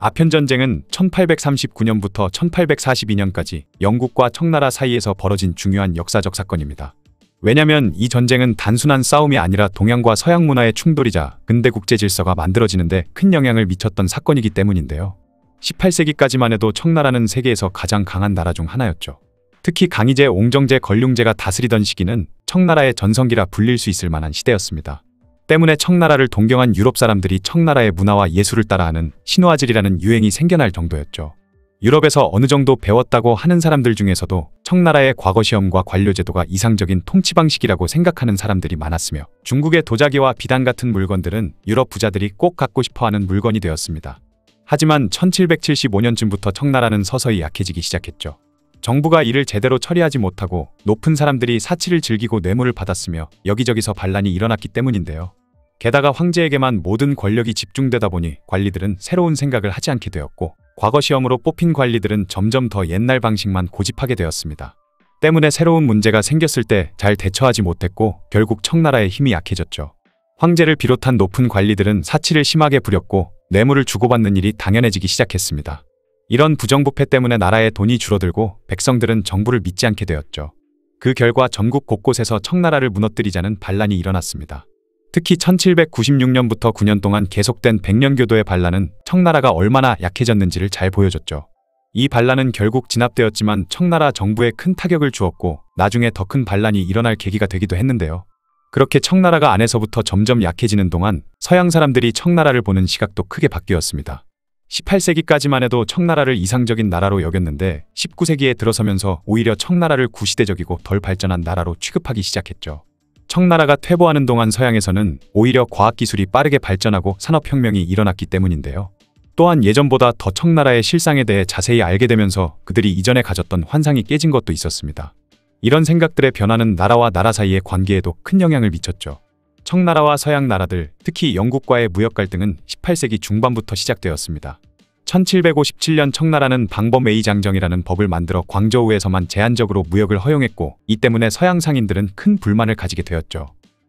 아편전쟁은 1839년부터 1842년까지 영국과 청나라 사이에서 벌어진 중요한 역사적 사건입니다. 왜냐면 이 전쟁은 단순한 싸움이 아니라 동양과 서양 문화의 충돌이자 근대 국제 질서가 만들어지는데 큰 영향을 미쳤던 사건이기 때문인데요. 18세기까지만 해도 청나라는 세계에서 가장 강한 나라 중 하나였죠. 특히 강희제, 옹정제, 걸륭제가 다스리던 시기는 청나라의 전성기라 불릴 수 있을 만한 시대였습니다. 때문에 청나라를 동경한 유럽 사람들이 청나라의 문화와 예술을 따라하는 신화질이라는 유행이 생겨날 정도였죠. 유럽에서 어느 정도 배웠다고 하는 사람들 중에서도 청나라의 과거 시험과 관료제도가 이상적인 통치 방식이라고 생각하는 사람들이 많았으며, 중국의 도자기와 비단 같은 물건들은 유럽 부자들이 꼭 갖고 싶어하는 물건이 되었습니다. 하지만 1775년쯤부터 청나라는 서서히 약해지기 시작했죠. 정부가 이를 제대로 처리하지 못하고 높은 사람들이 사치를 즐기고 뇌물을 받았으며 여기저기서 반란이 일어났기 때문인데요. 게다가 황제에게만 모든 권력이 집중되다 보니 관리들은 새로운 생각을 하지 않게 되었고, 과거 시험으로 뽑힌 관리들은 점점 더 옛날 방식만 고집하게 되었습니다. 때문에 새로운 문제가 생겼을 때 잘 대처하지 못했고 결국 청나라의 힘이 약해졌죠. 황제를 비롯한 높은 관리들은 사치를 심하게 부렸고 뇌물을 주고받는 일이 당연해지기 시작했습니다. 이런 부정부패 때문에 나라의 돈이 줄어들고 백성들은 정부를 믿지 않게 되었죠. 그 결과 전국 곳곳에서 청나라를 무너뜨리자는 반란이 일어났습니다. 특히 1796년부터 9년 동안 계속된 백년교도의 반란은 청나라가 얼마나 약해졌는지를 잘 보여줬죠. 이 반란은 결국 진압되었지만 청나라 정부에 큰 타격을 주었고 나중에 더 큰 반란이 일어날 계기가 되기도 했는데요. 그렇게 청나라가 안에서부터 점점 약해지는 동안 서양 사람들이 청나라를 보는 시각도 크게 바뀌었습니다. 18세기까지만 해도 청나라를 이상적인 나라로 여겼는데 19세기에 들어서면서 오히려 청나라를 구시대적이고 덜 발전한 나라로 취급하기 시작했죠. 청나라가 퇴보하는 동안 서양에서는 오히려 과학기술이 빠르게 발전하고 산업혁명이 일어났기 때문인데요. 또한 예전보다 더 청나라의 실상에 대해 자세히 알게 되면서 그들이 이전에 가졌던 환상이 깨진 것도 있었습니다. 이런 생각들의 변화는 나라와 나라 사이의 관계에도 큰 영향을 미쳤죠. 청나라와 서양 나라들, 특히 영국과의 무역 갈등은 18세기 중반부터 시작되었습니다. 1757년 청나라는 방범웨이 장정이라는 법을 만들어 광저우에서만 제한적으로 무역을 허용했고, 이 때문에 서양 상인들은 큰 불만을 가지게 되었죠.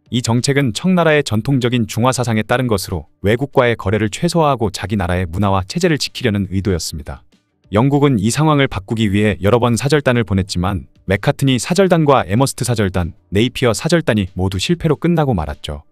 이 정책은 청나라의 전통적인 중화 사상에 따른 것으로 외국과의 거래를 최소화하고 자기 나라의 문화와 체제를 지키려는 의도였습니다. 영국은 이 상황을 바꾸기 위해 여러 번 사절단을 보냈지만 맥카트니 사절단과 에머스트 사절단, 네이피어 사절단이 모두 실패로 끝나고 말았죠.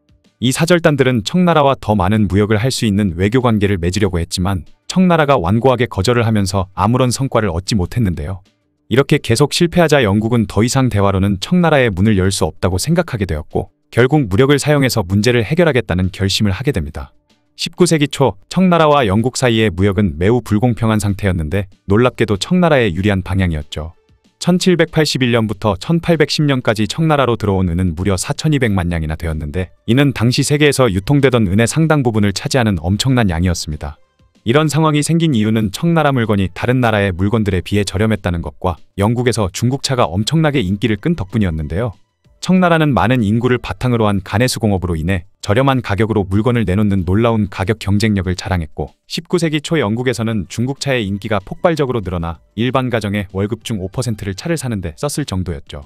이 사절단들은 청나라와 더 많은 무역을 할 수 있는 외교 관계를 맺으려고 했지만 청나라가 완고하게 거절을 하면서 아무런 성과를 얻지 못했는데요. 이렇게 계속 실패하자 영국은 더 이상 대화로는 청나라의 문을 열 수 없다고 생각하게 되었고, 결국 무력을 사용해서 문제를 해결하겠다는 결심을 하게 됩니다. 19세기 초 청나라와 영국 사이의 무역은 매우 불공평한 상태였는데 놀랍게도 청나라에 유리한 방향이었죠. 1781년부터 1810년까지 청나라로 들어온 은은 무려 4200만 양이나 되었는데, 이는 당시 세계에서 유통되던 은의 상당 부분을 차지하는 엄청난 양이었습니다. 이런 상황이 생긴 이유는 청나라 물건이 다른 나라의 물건들에 비해 저렴했다는 것과 영국에서 중국차가 엄청나게 인기를 끈 덕분이었는데요. 청나라는 많은 인구를 바탕으로 한 가내수공업으로 인해 저렴한 가격으로 물건을 내놓는 놀라운 가격 경쟁력을 자랑했고, 19세기 초 영국에서는 중국차의 인기가 폭발적으로 늘어나 일반 가정의 월급 중 5%를 차를 사는데 썼을 정도였죠.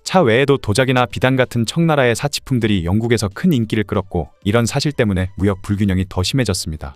차 외에도 도자기나 비단 같은 청나라의 사치품들이 영국에서 큰 인기를 끌었고, 이런 사실 때문에 무역 불균형이 더 심해졌습니다.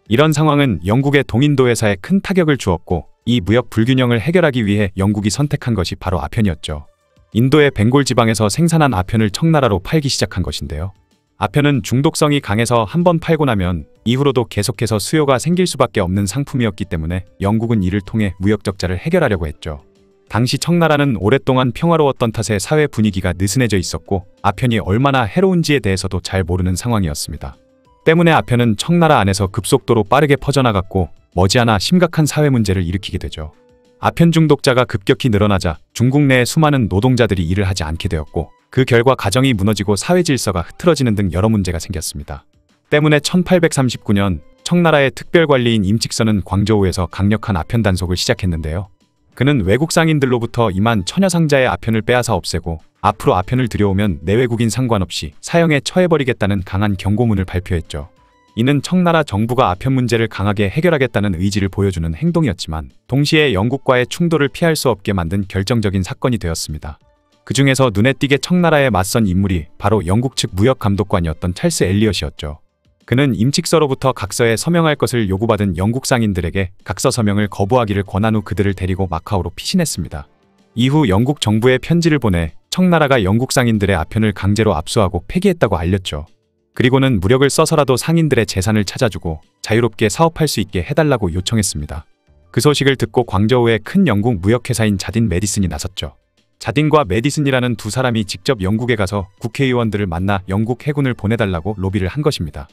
이런 상황은 영국의 동인도 회사에 큰 타격을 주었고, 이 무역 불균형을 해결하기 위해 영국이 선택한 것이 바로 아편이었죠. 인도의 벵골 지방에서 생산한 아편을 청나라로 팔기 시작한 것인데요. 아편은 중독성이 강해서 한번 팔고 나면 이후로도 계속해서 수요가 생길 수밖에 없는 상품이었기 때문에 영국은 이를 통해 무역 적자를 해결하려고 했죠. 당시 청나라는 오랫동안 평화로웠던 탓에 사회 분위기가 느슨해져 있었고, 아편이 얼마나 해로운지에 대해서도 잘 모르는 상황이었습니다. 때문에 아편은 청나라 안에서 급속도로 빠르게 퍼져나갔고 머지않아 심각한 사회 문제를 일으키게 되죠. 아편 중독자가 급격히 늘어나자 중국 내의 수많은 노동자들이 일을 하지 않게 되었고, 그 결과 가정이 무너지고 사회 질서가 흐트러지는 등 여러 문제가 생겼습니다. 때문에 1839년 청나라의 특별관리인 임칙선은 광저우에서 강력한 아편 단속을 시작했는데요. 그는 외국 상인들로부터 임한 처녀상자의 아편을 빼앗아 없애고 앞으로 아편을 들여오면 내외국인 상관없이 사형에 처해버리겠다는 강한 경고문을 발표했죠. 이는 청나라 정부가 아편 문제를 강하게 해결하겠다는 의지를 보여주는 행동이었지만 동시에 영국과의 충돌을 피할 수 없게 만든 결정적인 사건이 되었습니다. 그 중에서 눈에 띄게 청나라에 맞선 인물이 바로 영국 측 무역감독관이었던 찰스 엘리엇이었죠. 그는 임칙서로부터 각서에 서명할 것을 요구받은 영국 상인들에게 각서 서명을 거부하기를 권한 후 그들을 데리고 마카오로 피신했습니다. 이후 영국 정부에 편지를 보내 청나라가 영국 상인들의 아편을 강제로 압수하고 폐기했다고 알렸죠. 그리고는 무력을 써서라도 상인들의 재산을 찾아주고 자유롭게 사업할 수 있게 해달라고 요청했습니다. 그 소식을 듣고 광저우의 큰 영국 무역회사인 자딘 메디슨이 나섰죠. 자딘과 메디슨이라는 두 사람이 직접 영국에 가서 국회의원들을 만나 영국 해군을 보내달라고 로비를 한 것입니다.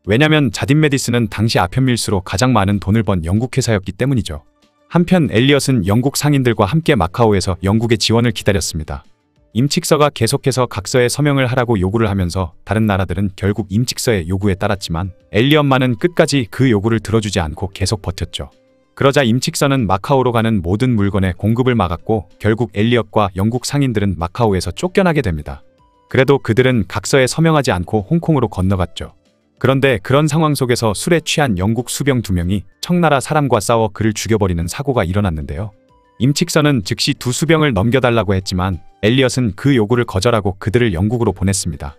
왜냐면 자딘 메디슨은 당시 아편 밀수로 가장 많은 돈을 번 영국 회사였기 때문이죠. 한편 엘리엇은 영국 상인들과 함께 마카오에서 영국의 지원을 기다렸습니다. 임칙서가 계속해서 각서에 서명을 하라고 요구를 하면서 다른 나라들은 결국 임칙서의 요구에 따랐지만 엘리엇만은 끝까지 그 요구를 들어주지 않고 계속 버텼죠. 그러자 임칙서는 마카오로 가는 모든 물건의 공급을 막았고 결국 엘리엇과 영국 상인들은 마카오에서 쫓겨나게 됩니다. 그래도 그들은 각서에 서명하지 않고 홍콩으로 건너갔죠. 그런데 그런 상황 속에서 술에 취한 영국 수병 2명이 청나라 사람과 싸워 그를 죽여버리는 사고가 일어났는데요. 임칙서는 즉시 두 수병을 넘겨달라고 했지만 엘리엇은 그 요구를 거절하고 그들을 영국으로 보냈습니다.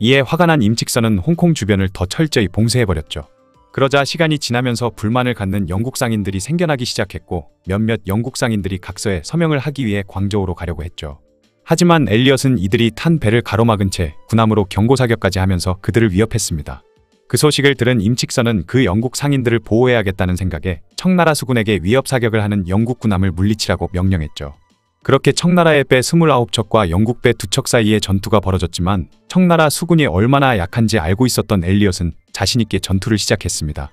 이에 화가 난 임칙서는 홍콩 주변을 더 철저히 봉쇄해버렸죠. 그러자 시간이 지나면서 불만을 갖는 영국 상인들이 생겨나기 시작했고 몇몇 영국 상인들이 각서에 서명을 하기 위해 광저우로 가려고 했죠. 하지만 엘리엇은 이들이 탄 배를 가로막은 채 군함으로 경고사격까지 하면서 그들을 위협했습니다. 그 소식을 들은 임칙서는 그 영국 상인들을 보호해야겠다는 생각에 청나라 수군에게 위협사격을 하는 영국 군함을 물리치라고 명령했죠. 그렇게 청나라의 배 29척과 영국 배 2척 사이에 전투가 벌어졌지만 청나라 수군이 얼마나 약한지 알고 있었던 엘리엇은 자신있게 전투를 시작했습니다.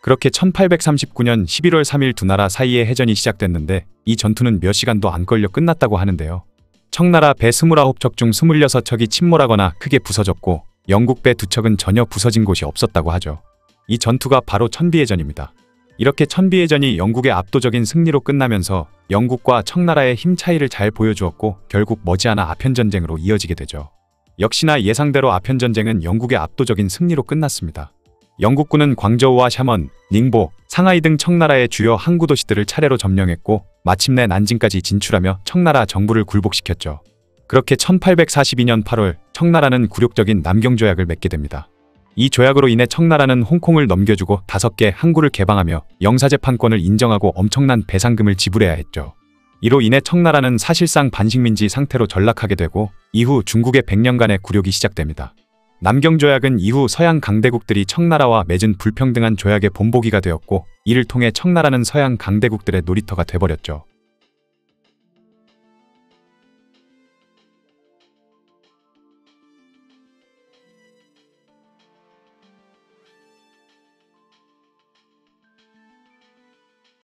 그렇게 1839년 11월 3일 두 나라 사이에 해전이 시작됐는데 이 전투는 몇 시간도 안 걸려 끝났다고 하는데요. 청나라 배 29척 중 26척이 침몰하거나 크게 부서졌고 영국 배 2척은 전혀 부서진 곳이 없었다고 하죠. 이 전투가 바로 천비해전입니다. 이렇게 천비해전이 영국의 압도적인 승리로 끝나면서 영국과 청나라의 힘 차이를 잘 보여주었고 결국 머지않아 아편전쟁으로 이어지게 되죠. 역시나 예상대로 아편전쟁은 영국의 압도적인 승리로 끝났습니다. 영국군은 광저우와 샤먼, 닝보, 상하이 등 청나라의 주요 항구 도시들을 차례로 점령했고 마침내 난징까지 진출하며 청나라 정부를 굴복시켰죠. 그렇게 1842년 8월 청나라는 굴욕적인 남경조약을 맺게 됩니다. 이 조약으로 인해 청나라는 홍콩을 넘겨주고 5개 항구를 개방하며 영사재판권을 인정하고 엄청난 배상금을 지불해야 했죠. 이로 인해 청나라는 사실상 반식민지 상태로 전락하게 되고 이후 중국의 100년간의 굴욕이 시작됩니다. 남경조약은 이후 서양 강대국들이 청나라와 맺은 불평등한 조약의 본보기가 되었고 이를 통해 청나라는 서양 강대국들의 놀이터가 돼버렸죠.